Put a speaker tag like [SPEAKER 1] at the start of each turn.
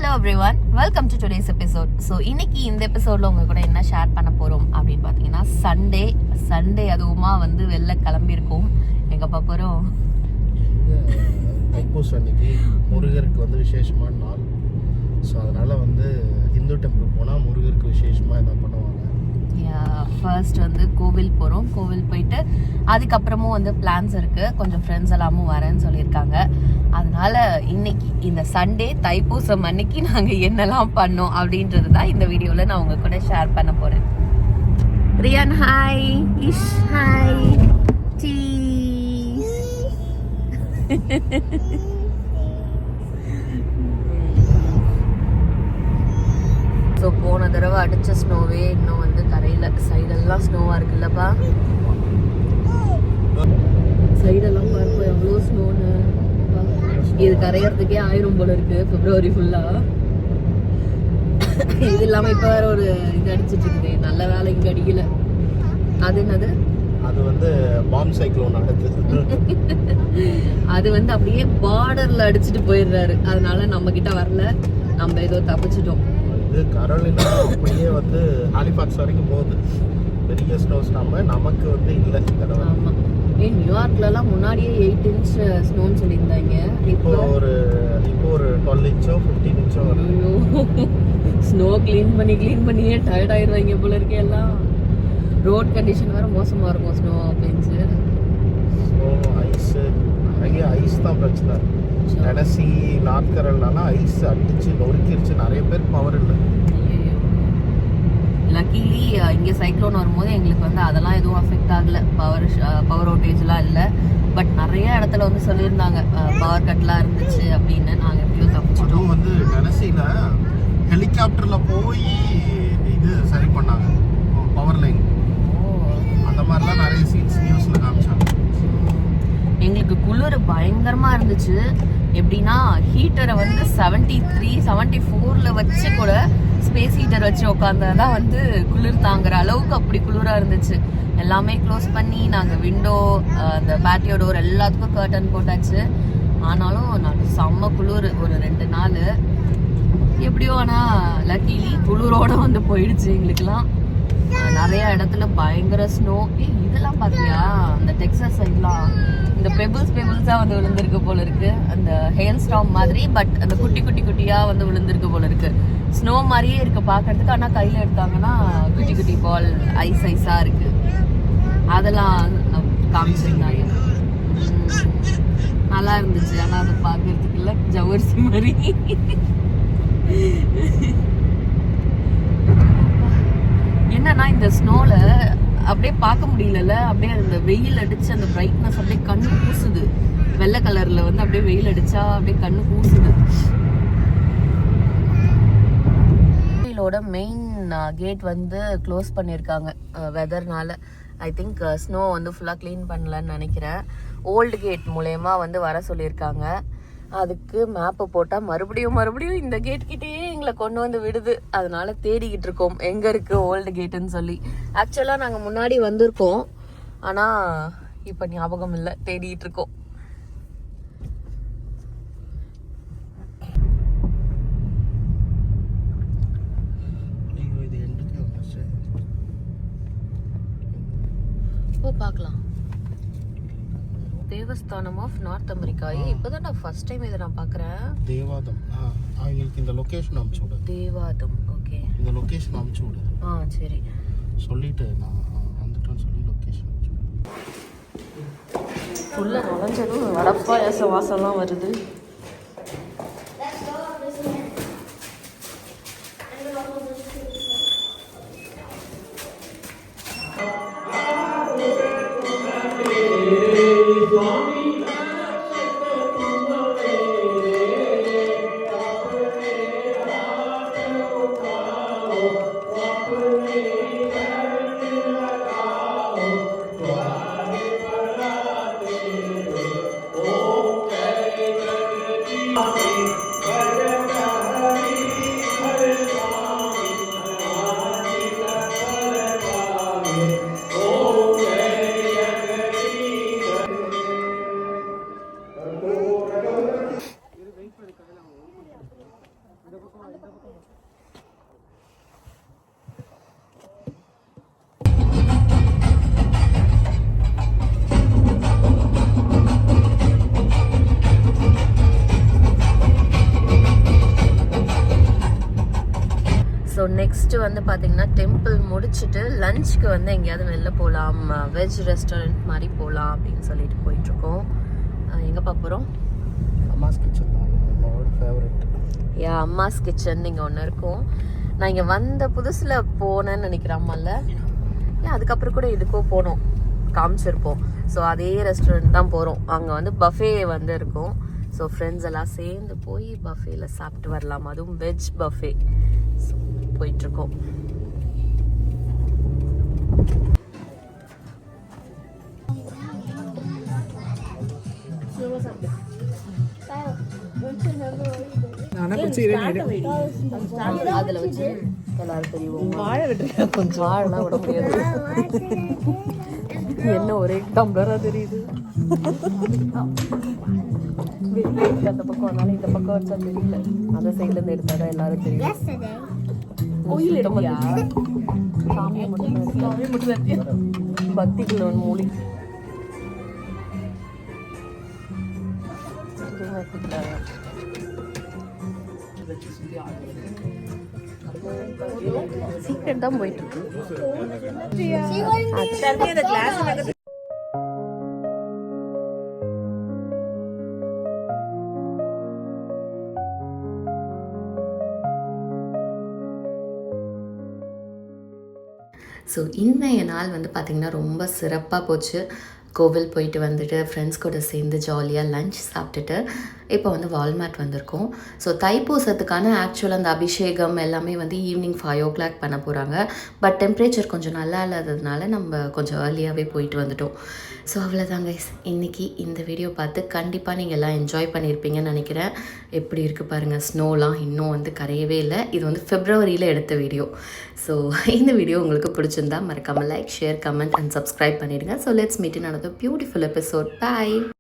[SPEAKER 1] Hello everyone, welcome to today's episode. So இன்னைக்கு இந்த எபிசோட்ல உங்க கூட என்ன ஷேர் பண்ண போறோம் அப்படின்னு பார்த்தீங்கன்னா, சண்டே அதுவுமா வந்து வெளில கிளம்பியிருக்கோம். எங்க போறோம்?
[SPEAKER 2] தைப்பூசம் அன்னைக்கு முருகருக்கு வந்து விசேஷமான நாள். ஸோ அதனால வந்து இந்து டெம்பிள் போனால் முருகருக்கு விசேஷமாக என்ன பண்ணுவாங்க.
[SPEAKER 1] ஃபர்ஸ்ட் வந்து கோவில் போகிறோம். கோவில் போயிட்டு அதுக்கப்புறமும் வந்து பிளான்ஸ் இருக்கு. கொஞ்சம் ஃப்ரெண்ட்ஸ் எல்லாமும் வரேன்னு சொல்லியிருக்காங்க. அதனால இன்னைக்கு இந்த சண்டே தைப்பூசம் அன்னைக்கு நாங்கள் என்னெல்லாம் பண்ணோம் அப்படின்றது தான் இந்த வீடியோவில் நான் உங்க கூட ஷேர் பண்ண போறேன். Ryan hi, Ish hi, cheese. So போன தடவை அடித்த ஸ்னோவே இன்னும் வந்து கரையில் சைடெல்லாம் ஸ்னோவாக இருக்குல்லப்பா. சைடெல்லாம் பார்ப்போம் எவ்வளோ ஸ்னோன்னு. இது கரையிறதுக்கே 1000 போல இருக்கு பிப்ரவரி ஃபுல்லாக. இது இல்லாமல் இப்போ வேற ஒரு இது அடிச்சிட்டு இருக்குது. நல்ல வேலை இங்கே அடிக்கல. அது என்னது?
[SPEAKER 2] அது வந்து பாம் சைக்ளோன் அடுத்து.
[SPEAKER 1] அது வந்து அப்படியே பார்டர்ல அடிச்சுட்டு போயிடுறாரு. அதனால நம்ம கிட்ட வரல. நம்ம ஏதோ தப்பிச்சிட்டோம்.
[SPEAKER 2] இது கரோலினா அப்படியே வந்து ஹாலிஃபாக்ஸ் வரைக்கும் போகுது. பெரிய ஸ்னோஸ் நமக்கு வந்து இல்லை இந்த தடவை.
[SPEAKER 1] ஆமாம். நியூயார்க்லலாம் முன்னாடியே 8 இன்ச் ஸ்னோன்னு சொல்லியிருந்தாங்க.
[SPEAKER 2] இப்போ ஒரு 12 இன்ச்சோ 15 இன்ச்சோ வரும்.
[SPEAKER 1] ஸ்னோ க்ளீன் பண்ணியே டயர்ட் ஆயிடுவாங்க போல இருக்கே எல்லாம். ரோட் கண்டிஷன் வேற மோசமாக இருக்கும் ஸ்னோ பெஞ்சு.
[SPEAKER 2] ஸ்னோ ஐஸு நிறைய ஐஸ் தான் பிரச்சனை. டெனசி நார்த் கரோலினால ஐஸ் அடிச்சு நொறுக்கிருச்சு. நிறைய பேர் பவர் இல்லை.
[SPEAKER 1] லக்கிலி இங்கே சைக்ளோன் வரும்போது எங்களுக்கு வந்து அதெல்லாம் எதுவும் அஃபெக்ட் ஆகலை. பவர் அவுட்டேஜ்லாம் இல்லை. பட் நிறைய இடத்துல வந்து சொல்லியிருந்தாங்க பவர் கட்லாம் இருந்துச்சு அப்படின்னு. நாங்கள் எப்படியோ தப்பிச்சிட்டோம்.
[SPEAKER 2] வந்து டெனசியில் ஹெலிகாப்டரில் போய் இது சரி பண்ணாங்க பவர் லைன். அந்த மாதிரிலாம் நிறைய சீன்ஸ் நியூஸில் காமிச்சாங்க.
[SPEAKER 1] எங்களுக்கு குளிர் பயங்கரமாக இருந்துச்சு. எப்படின்னா ஹீட்டரை வந்து 73, 74 வச்சு கூட ஸ்பேஸ் ஹீட்டர் வச்சு உட்காந்தாதான் வந்து குளிர் தாங்குற அளவுக்கு அப்படி குளிராக இருந்துச்சு. எல்லாமே க்ளோஸ் பண்ணி நாங்கள் விண்டோ, அந்த பேட்டியோ டோர் எல்லாத்துக்கும் கர்டன் போட்டாச்சு. ஆனாலும் நான் செம்ம குளிர் ஒரு 2 நாள். எப்படியோ ஆனால் லக்கிலி குளிரோட வந்து போயிடுச்சு எங்களுக்குலாம். நிறைய இடத்துல பயங்கர ஸ்னோ. இதெல்லாம் பார்த்தியா அந்த டெக்ஸாஸ் சைட்லாம் இந்த பெபிள்ஸாக வந்து விழுந்திருக்கு போல இருக்கு. அந்த ஹெயில் ஸ்டார்ம் மாதிரி, பட் அந்த குட்டியாக வந்து விழுந்திருக்கு போல இருக்கு. ஸ்னோ மாதிரியே இருக்கு பார்க்கறதுக்கு. ஆனால் கையில் எடுத்தாங்கன்னா குட்டி பால் ஐஸாக இருக்கு. அதெல்லாம் காமிச்சிருந்தாங்க. நல்லா இருந்துச்சு. ஆனால் அதை பார்க்கறதுக்கு இல்லை, ஜவர்சி மாதிரி. என்னன்னா இந்த ஸ்னோல அப்படியே பார்க்க முடியல. அப்படியே அந்த வெயில் அடிச்சு அந்த பிரைட்னஸ் அப்படியே கண்ணு கூசுது. வெள்ளை கலர்ல வந்து அப்படியே வெயில் அடிச்சா அப்படியே கண்ணு கூசுது. கோவிலோட மெயின் கேட் வந்து க்ளோஸ் பண்ணியிருக்காங்க வெதர்னால. ஐ திங்க் ஸ்னோ வந்து ஃபுல்லாக க்ளீன் பண்ணலன்னு நினைக்கிறேன். ஓல்டு கேட் மூலயமா வந்து வர சொல்லியிருக்காங்க. அதுக்கு மேப்பை போட்டால் மறுபடியும் இந்த கேட் கிட்டேயே எங்களை கொண்டு வந்து விடுது. அதனால தேடிக்கிட்டு இருக்கோம் எங்கே இருக்கு ஓல்டு கேட்டுன்னு சொல்லி. ஆக்சுவலாக நாங்கள் முன்னாடி வந்திருக்கோம், ஆனால் இப்போ ஞாபகம் இல்லை. தேடிக்கிட்டு இருக்கோம். இப்போ பார்க்கலாம். தேவஸ்தானம் ஆஃப் நார்த் அமெரிக்கா. இப்போதான் நான் ஃபர்ஸ்ட் டைம் இதை நான் பார்க்குறேன்.
[SPEAKER 2] தேவாதம். அவங்களுக்கு இந்த லொகேஷன் அனுப்பிச்சு விடு.
[SPEAKER 1] தேவாதம். ஓகே,
[SPEAKER 2] இந்த லொகேஷன் அனுப்பிச்சு விடு.
[SPEAKER 1] சரி
[SPEAKER 2] சொல்லிட்டு நான் வந்துட்டேன்னு சொல்லி லொகேஷன் அனுப்பிச்சு விடு.
[SPEAKER 1] உள்ள நுழைஞ்சதும் வடப்பாயாச வாசம்லாம் வருது. ஸோ நெக்ஸ்ட்டு வந்து பார்த்தீங்கன்னா டெம்பிள் முடிச்சுட்டு லஞ்சுக்கு வந்து எங்கேயாவது வெளில போகலாம், வெஜ் ரெஸ்டாரண்ட் மாதிரி போகலாம் அப்படின்னு சொல்லிட்டு போயிட்டுருக்கோம். எங்கேப்பா போகிறோம்?
[SPEAKER 2] அம்மாஸ் கிச்சன் நம்மளோட ஃபேவரட்.
[SPEAKER 1] அம்மாஸ் கிச்சன் இங்கே ஒன்று இருக்கும். நான் இங்கே வந்த புதுசில் போனேன்னு நினைக்கிறேன் அம்மாவில். அதுக்கப்புறம் கூட இதுக்கோ போனோம், காமிச்சிருப்போம். ஸோ அதே ரெஸ்டாரண்ட் தான் போகிறோம். அங்கே வந்து பஃபே வந்து இருக்கும். ஸோ ஃப்ரெண்ட்ஸ் எல்லாம் சேர்ந்து போய் பஃபேல சாப்பிட்டு வரலாம். அதுவும் வெஜ் பஃபே. ஸோ போயிட்டுருக்கோம். அதில் வச்சு எல்லாரும் தெரியும். வாழை விட்டுருக்கா கொஞ்சம். வாழைலாம் விட முடியாது. என்ன ஒரே டம்ளரா தெரியுது. அந்த பக்கம் அதனால இந்த பக்கம் வச்சா தெரியல. அந்த சைட்ல இருந்து எடுத்தாதான் எல்லாரும் தெரியும். கோயில் எடுத்தியா? சாமி மட்டும் பக்திக்குள்ள ஒன்று மூலி சீக்கிரம் தான் போயிட்டு இருக்கு. ஸோ இன்றைய நாள் வந்து பார்த்திங்கன்னா ரொம்ப சிறப்பாக போச்சு. கோவில் போயிட்டு வந்துட்டு ஃப்ரெண்ட்ஸ் கூட சேர்ந்து ஜாலியாக லஞ்ச் சாப்பிட்டுட்டு இப்போ வந்து வால்மார்ட் வந்திருக்கோம். ஸோ தைப்பூசத்துக்கான ஆக்சுவலாக அந்த அபிஷேகம் எல்லாமே வந்து ஈவினிங் 5 o'clock பண்ண போகிறாங்க. பட் டெம்பரேச்சர் கொஞ்சம் நல்லா இல்லாததுனால நம்ம கொஞ்சம் ஏர்லியாகவே போயிட்டு வந்துட்டோம். ஸோ அவ்வளோதான் கைஸ். இன்றைக்கி இந்த வீடியோ பார்த்து கண்டிப்பாக நீங்கள் எல்லாம் என்ஜாய் பண்ணியிருப்பீங்கன்னு நினைக்கிறேன். எப்படி இருக்குது பாருங்கள், ஸ்னோலாம் இன்னும் வந்து கரையவே இல்லை. இது வந்து ஃபெப்ரவரியில் எடுத்த வீடியோ. ஸோ இந்த வீடியோ உங்களுக்கு பிடிச்சிருந்தா மறக்காமல் like, share, comment and subscribe பண்ணிவிடுங்க. So let's meet in another beautiful episode. Bye.